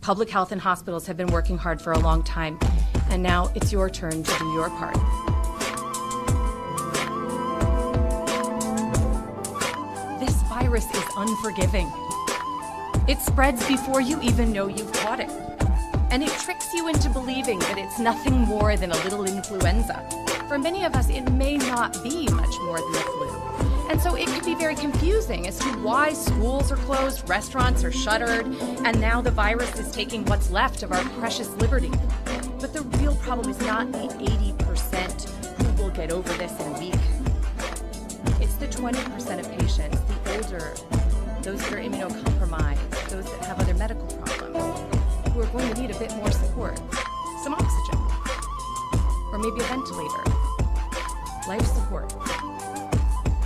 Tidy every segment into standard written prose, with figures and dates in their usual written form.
Public health and hospitals have been working hard for a long time, and now it's your turn to do your part. This virus is unforgiving. It spreads before you even know you've caught it. And it tricks you into believing that it's nothing more than a little influenza. For many of us, it may not be much more than the flu. And so it can be very confusing as to why schools are closed, restaurants are shuttered, and now the virus is taking what's left of our precious liberty. But the real problem is not the 80% who will get over this in a week. It's the 20% of patients, the older, those that are immunocompromised, those that have other medical problems, who are going to need a bit more support, some oxygen, or maybe a ventilator, life support.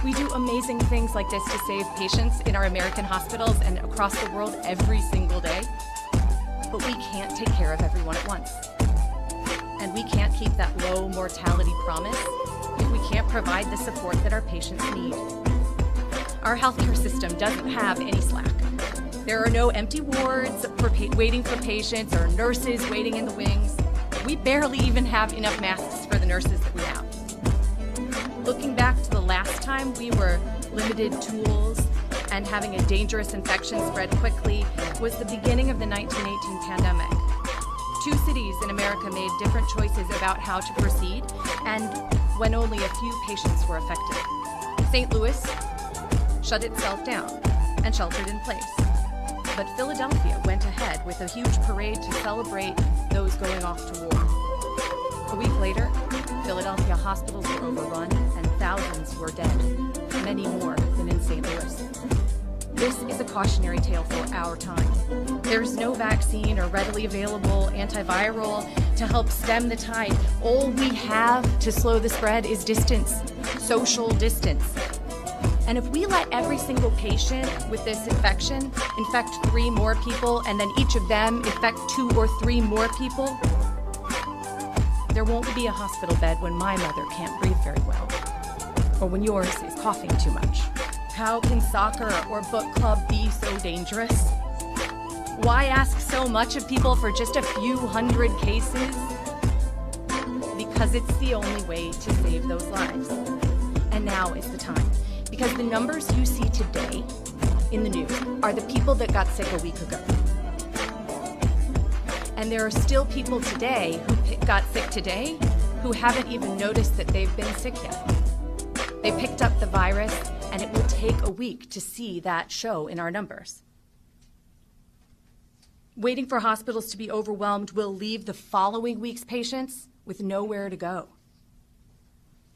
We do amazing things like this to save patients in our American hospitals and across the world every single day, but we can't take care of everyone at once. And we can't keep that low mortality promise if we can't provide the support that our patients need. Our healthcare system doesn't have any slack. There are no empty wards waiting for patients or nurses waiting in the wings. We barely even have enough masks for the nurses that we have. Looking back to the last time we were limited tools and having a dangerous infection spread quickly was the beginning of the 1918 pandemic. 2 cities in America made different choices about how to proceed, and when only a few patients were affected. St. Louis shut itself down and sheltered in place. But Philadelphia went ahead with a huge parade to celebrate those going off to war. A week later, Philadelphia hospitals were overrun and thousands were dead, many more than in St. Louis. This is a cautionary tale for our time. There's no vaccine or readily available antiviral to help stem the tide. All we have to slow the spread is distance, social distance. And if we let every single patient with this infection infect 3 more people, and then each of them infect 2 or 3 more people, there won't be a hospital bed when my mother can't breathe very well, or when yours is coughing too much. How can soccer or book club be so dangerous? Why ask so much of people for just a few hundred cases? Because it's the only way to save those lives. And now is the time. Because the numbers you see today in the news are the people that got sick a week ago. And there are still people today who got sick today who haven't even noticed that they've been sick yet. They picked up the virus, and it will take a week to see that show in our numbers. Waiting for hospitals to be overwhelmed will leave the following week's patients with nowhere to go.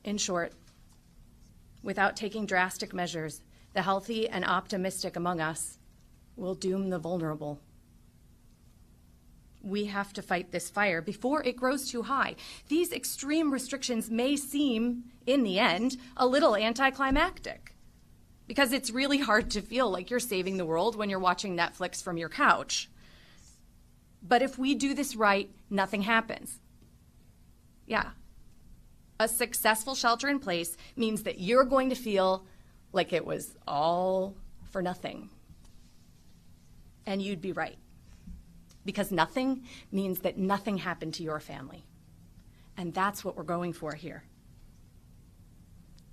In short, without taking drastic measures, the healthy and optimistic among us will doom the vulnerable. We have to fight this fire before it grows too high. These extreme restrictions may seem, in the end, a little anticlimactic, because it's really hard to feel like you're saving the world when you're watching Netflix from your couch. But if we do this right, nothing happens. Yeah. A successful shelter in place means that you're going to feel like it was all for nothing. And you'd be right. Because nothing means that nothing happened to your family. And that's what we're going for here.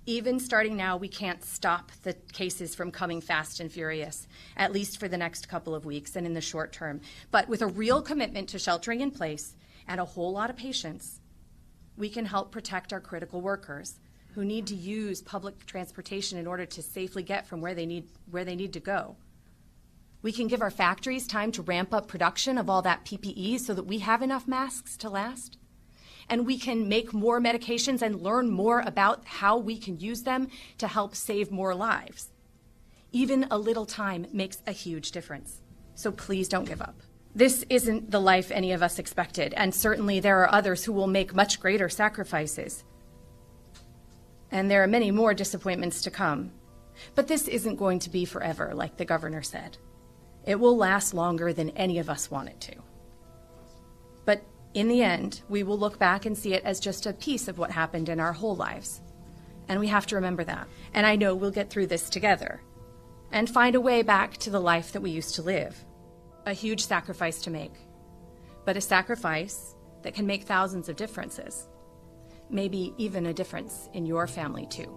Even starting now, we can't stop the cases from coming fast and furious, at least for the next couple of weeks and in the short term. But with a real commitment to sheltering in place and a whole lot of patience, we can help protect our critical workers who need to use public transportation in order to safely get from where they need to go. We can give our factories time to ramp up production of all that PPE so that we have enough masks to last. And we can make more medications and learn more about how we can use them to help save more lives. Even a little time makes a huge difference. So please don't give up. This isn't the life any of us expected, and certainly there are others who will make much greater sacrifices. And there are many more disappointments to come. But this isn't going to be forever, like the governor said. It will last longer than any of us want it to. But in the end, we will look back and see it as just a piece of what happened in our whole lives. And we have to remember that. And I know we'll get through this together and find a way back to the life that we used to live. A huge sacrifice to make, but a sacrifice that can make thousands of differences. Maybe even a difference in your family too.